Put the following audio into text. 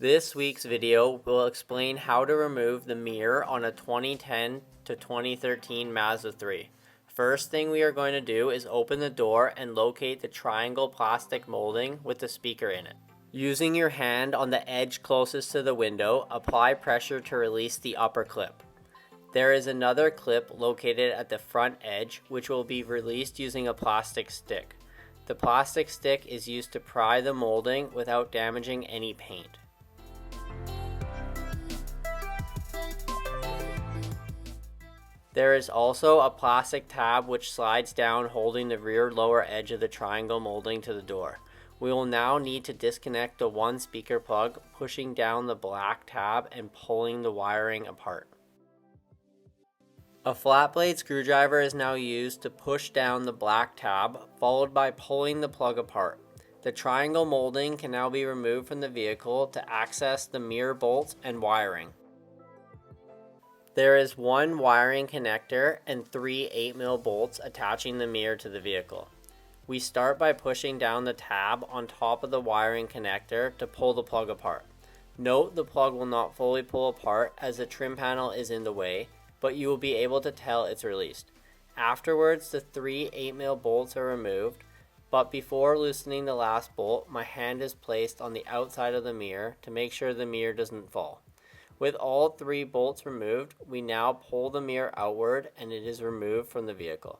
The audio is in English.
This week's video will explain how to remove the mirror on a 2010 to 2013 Mazda 3. First thing we are going to do is open the door and locate the triangle plastic molding with the speaker in it. Using your hand on the edge closest to the window, apply pressure to release the upper clip. There is another clip located at the front edge which will be released using a plastic stick. The plastic stick is used to pry the molding without damaging any paint. There is also a plastic tab which slides down holding the rear lower edge of the triangle molding to the door. We will now need to disconnect the one speaker plug, pushing down the black tab and pulling the wiring apart. A flat blade screwdriver is now used to push down the black tab, followed by pulling the plug apart. The triangle molding can now be removed from the vehicle to access the mirror bolts and wiring. There is one wiring connector and three 8mm bolts attaching the mirror to the vehicle. We start by pushing down the tab on top of the wiring connector to pull the plug apart. Note the plug will not fully pull apart as the trim panel is in the way, but you will be able to tell it's released. Afterwards, the three 8mm bolts are removed, but before loosening the last bolt, my hand is placed on the outside of the mirror to make sure the mirror doesn't fall. With all three bolts removed, we now pull the mirror outward and it is removed from the vehicle.